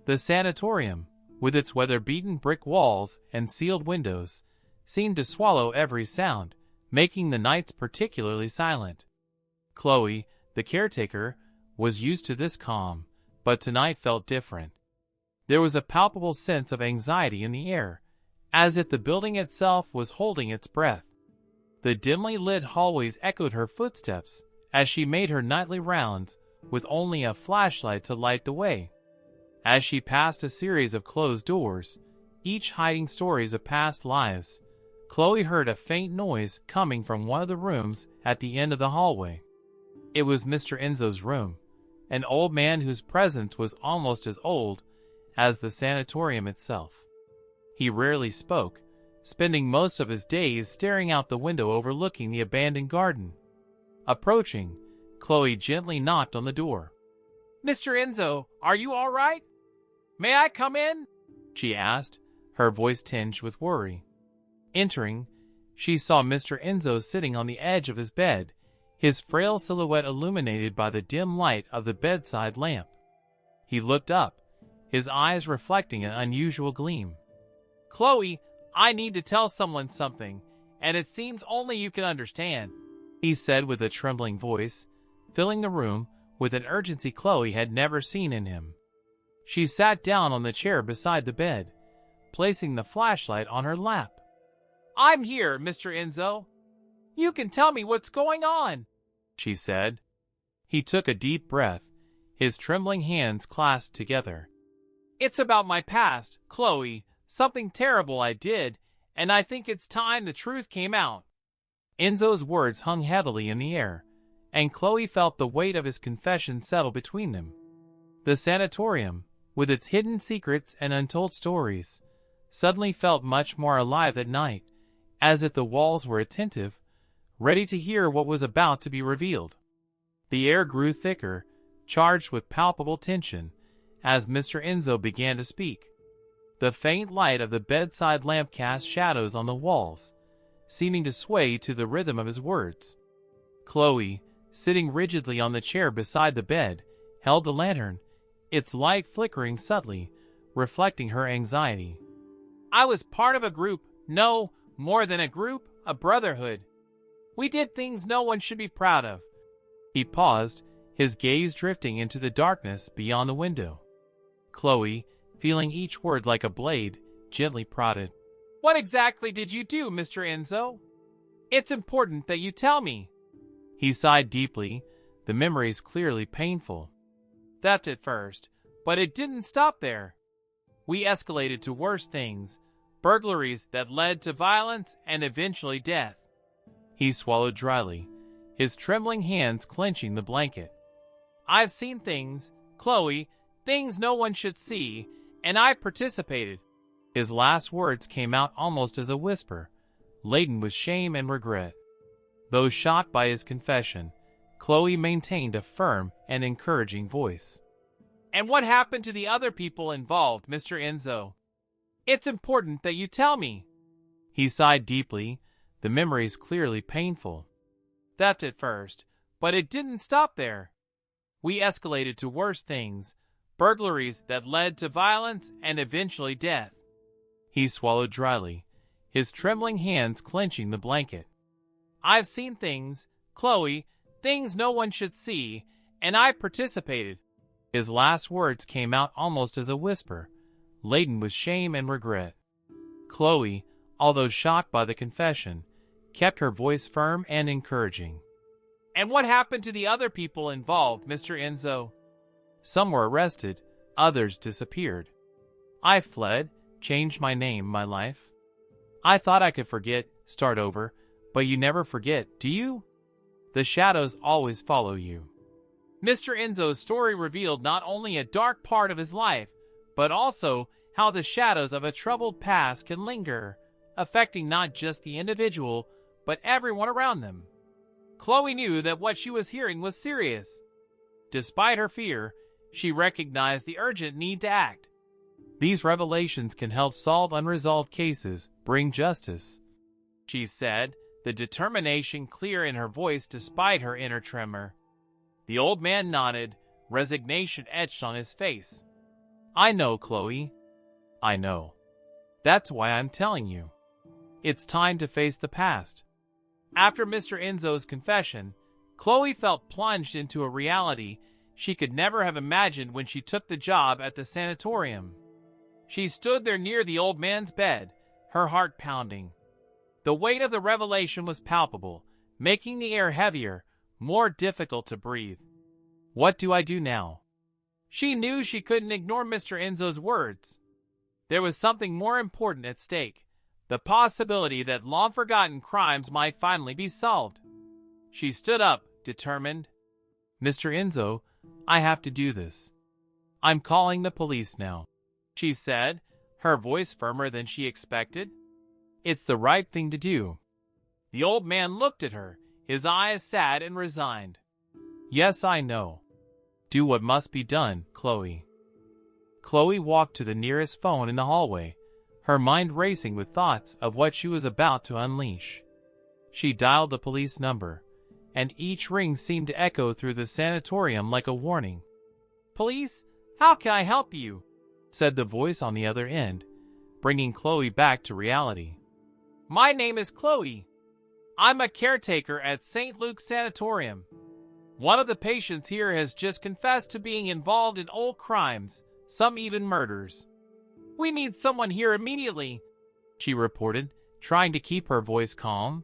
The sanatorium, with its weather-beaten brick walls and sealed windows, seemed to swallow every sound, making the nights particularly silent. Chloe, the caretaker, was used to this calm, but tonight felt different. There was a palpable sense of anxiety in the air, as if the building itself was holding its breath. The dimly lit hallways echoed her footsteps as she made her nightly rounds, with only a flashlight to light the way. As she passed a series of closed doors, each hiding stories of past lives, Chloe heard a faint noise coming from one of the rooms at the end of the hallway. It was Mr. Enzo's room, an old man whose presence was almost as old as the sanatorium itself. He rarely spoke, spending most of his days staring out the window overlooking the abandoned garden. Approaching, Chloe gently knocked on the door. "Mr. Enzo, are you all right? May I come in?" she asked, her voice tinged with worry. Entering, she saw Mr. Enzo sitting on the edge of his bed, his frail silhouette illuminated by the dim light of the bedside lamp. He looked up, his eyes reflecting an unusual gleam. "Chloe, I need to tell someone something, and it seems only you can understand," he said with a trembling voice, filling the room with an urgency Chloe had never seen in him. She sat down on the chair beside the bed, placing the flashlight on her lap. "I'm here, Mr. Enzo. You can tell me what's going on," she said. He took a deep breath, his trembling hands clasped together. "It's about my past, Chloe, something terrible I did, and I think it's time the truth came out." Enzo's words hung heavily in the air, and Chloe felt the weight of his confession settle between them. The sanatorium, with its hidden secrets and untold stories, suddenly felt much more alive at night, as if the walls were attentive, ready to hear what was about to be revealed. The air grew thicker, charged with palpable tension, as Mr. Enzo began to speak. The faint light of the bedside lamp cast shadows on the walls, seeming to sway to the rhythm of his words. Chloe, sitting rigidly on the chair beside the bed, held the lantern, its light flickering subtly, reflecting her anxiety. "I was part of a group, no, more than a group, a brotherhood. We did things no one should be proud of." He paused, his gaze drifting into the darkness beyond the window. Chloe, feeling each word like a blade, gently prodded. "What exactly did you do, Mr. Enzo? It's important that you tell me." He sighed deeply, the memories clearly painful. "Theft at first, but it didn't stop there. We escalated to worse things, burglaries that led to violence and eventually death." He swallowed dryly, his trembling hands clenching the blanket. "I've seen things, Chloe, things no one should see, and I participated." His last words came out almost as a whisper, laden with shame and regret. Though shocked by his confession, Chloe maintained a firm and encouraging voice. "And what happened to the other people involved, Mr. Enzo? It's important that you tell me." He sighed deeply, the memories clearly painful. "Theft at first, but it didn't stop there. We escalated to worse things, burglaries that led to violence and eventually death." He swallowed dryly, his trembling hands clenching the blanket. "I've seen things, Chloe, things no one should see, and I participated." His last words came out almost as a whisper, laden with shame and regret. Chloe, although shocked by the confession, kept her voice firm and encouraging. "And what happened to the other people involved, Mr. Enzo?" "Some were arrested, others disappeared. I fled, changed my name, my life. I thought I could forget, start over, but you never forget, do you? The shadows always follow you." Mr. Enzo's story revealed not only a dark part of his life, but also how the shadows of a troubled past can linger, affecting not just the individual, but everyone around them. Chloe knew that what she was hearing was serious. Despite her fear, she recognized the urgent need to act. "These revelations can help solve unresolved cases, bring justice," she said, the determination clear in her voice despite her inner tremor. The old man nodded, resignation etched on his face. I know, Chloe. I know. That's why I'm telling you. It's time to face the past. After Mr. Enzo's confession, Chloe felt plunged into a reality she could never have imagined when she took the job at the sanatorium. She stood there near the old man's bed, her heart pounding. The weight of the revelation was palpable, making the air heavier, more difficult to breathe. What do I do now? She knew she couldn't ignore Mr. Enzo's words. There was something more important at stake, the possibility that long-forgotten crimes might finally be solved. She stood up, determined. Mr. Enzo, I have to do this. I'm calling the police now, she said, her voice firmer than she expected. It's the right thing to do. The old man looked at her, his eyes sad and resigned. Yes, I know. Do what must be done, Chloe. Chloe walked to the nearest phone in the hallway, her mind racing with thoughts of what she was about to unleash. She dialed the police number, and each ring seemed to echo through the sanatorium like a warning. "Police, how can I help you?" said the voice on the other end, bringing Chloe back to reality. "My name is Chloe. I'm a caretaker at St. Luke's Sanatorium. One of the patients here has just confessed to being involved in old crimes, some even murders. We need someone here immediately," she reported, trying to keep her voice calm.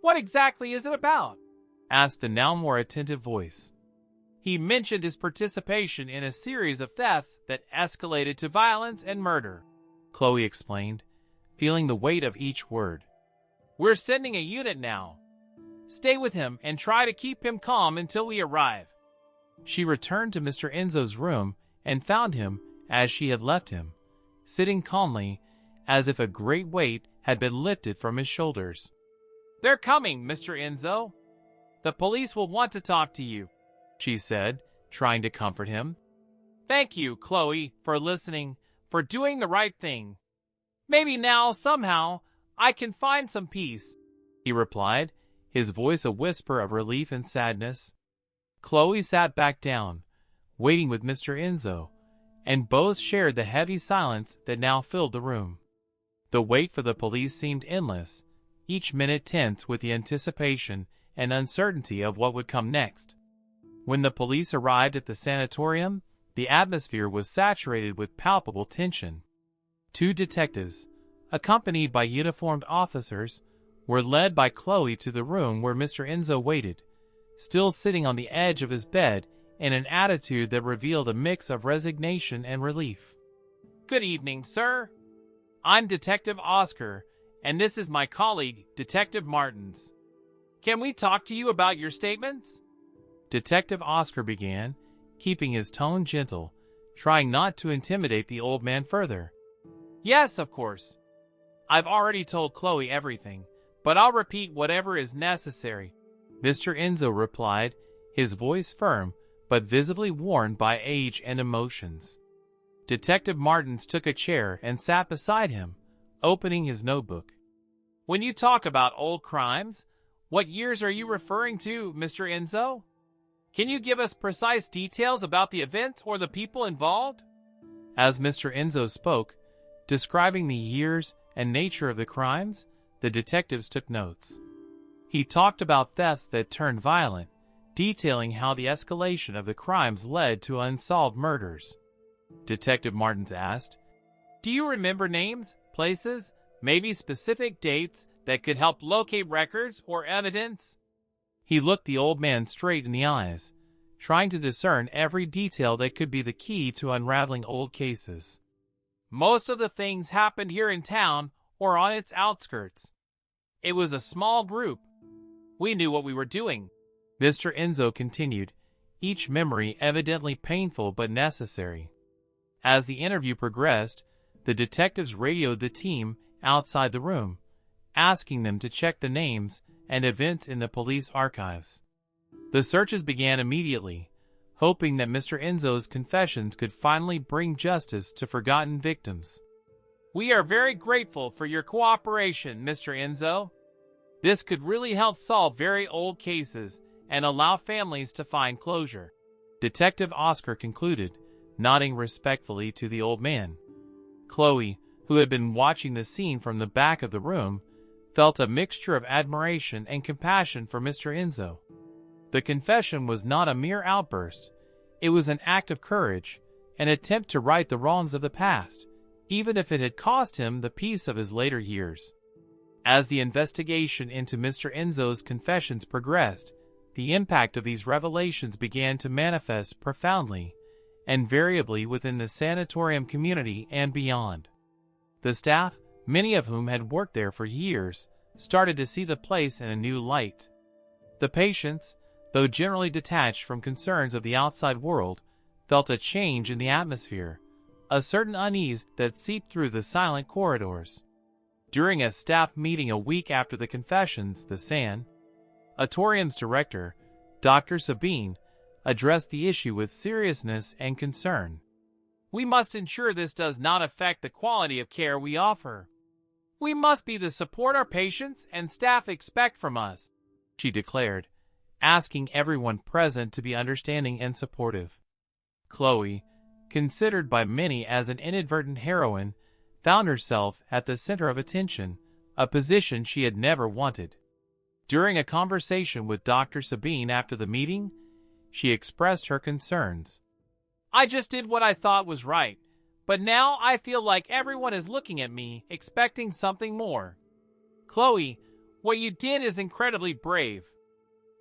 "What exactly is it about?" asked the now more attentive voice. He mentioned his participation in a series of thefts that escalated to violence and murder, Chloe explained, feeling the weight of each word. "We're sending a unit now. Stay with him and try to keep him calm until we arrive." She returned to Mr. Enzo's room and found him as she had left him, sitting calmly, as if a great weight had been lifted from his shoulders. "They're coming, Mr. Enzo. The police will want to talk to you," she said, trying to comfort him. "Thank you, Chloe, for listening, for doing the right thing. Maybe now, somehow, I can find some peace," he replied, his voice a whisper of relief and sadness. Chloe sat back down, waiting with Mr. Enzo, and both shared the heavy silence that now filled the room. The wait for the police seemed endless, each minute tense with the anticipation and uncertainty of what would come next. When the police arrived at the sanatorium, the atmosphere was saturated with palpable tension. 2 detectives, accompanied by uniformed officers, were led by Chloe to the room where Mr. Enzo waited, still sitting on the edge of his bed in an attitude that revealed a mix of resignation and relief. "Good evening, sir. I'm Detective Oscar, and this is my colleague, Detective Martins. Can we talk to you about your statements?" Detective Oscar began, keeping his tone gentle, trying not to intimidate the old man further. "Yes, of course. I've already told Chloe everything, but I'll repeat whatever is necessary," Mr. Enzo replied, his voice firm but visibly worn by age and emotions. Detective Martins took a chair and sat beside him, opening his notebook. "When you talk about old crimes, what years are you referring to, Mr. Enzo? Can you give us precise details about the events or the people involved?" As Mr. Enzo spoke, describing the years and nature of the crimes, the detectives took notes. He talked about thefts that turned violent, detailing how the escalation of the crimes led to unsolved murders. Detective Martins asked, "Do you remember names, places, maybe specific dates that could help locate records or evidence?" He looked the old man straight in the eyes, trying to discern every detail that could be the key to unraveling old cases. "Most of the things happened here in town or on its outskirts. It was a small group. We knew what we were doing," Mr. Enzo continued, each memory evidently painful but necessary. As the interview progressed, the detectives radioed the team outside the room, asking them to check the names and events in the police archives. The searches began immediately, hoping that Mr. Enzo's confessions could finally bring justice to forgotten victims. "We are very grateful for your cooperation, Mr. Enzo. This could really help solve very old cases and allow families to find closure," Detective Oscar concluded, nodding respectfully to the old man. Chloe, who had been watching the scene from the back of the room, felt a mixture of admiration and compassion for Mr. Enzo. The confession was not a mere outburst. It was an act of courage, an attempt to right the wrongs of the past, even if it had cost him the peace of his later years. As the investigation into Mr. Enzo's confessions progressed, the impact of these revelations began to manifest profoundly and variably within the sanatorium community and beyond. The staff, many of whom had worked there for years, started to see the place in a new light. The patients, though generally detached from concerns of the outside world, felt a change in the atmosphere, a certain unease that seeped through the silent corridors. During a staff meeting a week after the confessions, the Sanatorium's director, Dr. Sabine, addressed the issue with seriousness and concern. We must ensure this does not affect the quality of care we offer. We must be the support our patients and staff expect from us, she declared, asking everyone present to be understanding and supportive. Chloe, considered by many as an inadvertent heroine, found herself at the center of attention, a position she had never wanted. During a conversation with Dr. Sabine after the meeting, she expressed her concerns. I just did what I thought was right, but now I feel like everyone is looking at me, expecting something more. Chloe, what you did is incredibly brave.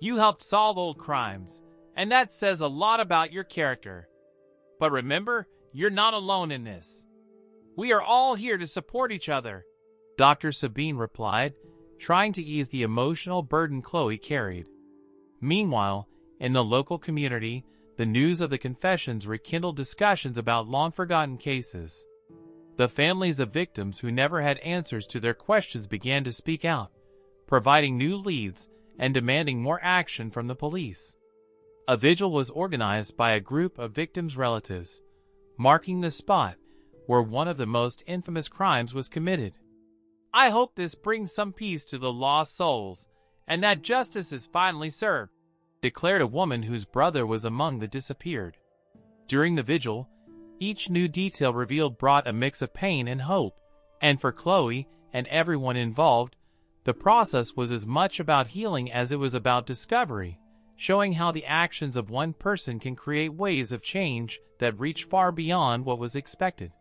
You helped solve old crimes, and that says a lot about your character. But remember, you're not alone in this. We are all here to support each other, Dr. Sabine replied, trying to ease the emotional burden Chloe carried. Meanwhile, in the local community, the news of the confessions rekindled discussions about long-forgotten cases. The families of victims who never had answers to their questions began to speak out, providing new leads and demanding more action from the police. A vigil was organized by a group of victims' relatives, marking the spot where one of the most infamous crimes was committed. I hope this brings some peace to the lost souls, and that justice is finally served, declared a woman whose brother was among the disappeared. During the vigil, each new detail revealed brought a mix of pain and hope, and for Chloe and everyone involved, the process was as much about healing as it was about discovery, showing how the actions of one person can create waves of change that reach far beyond what was expected.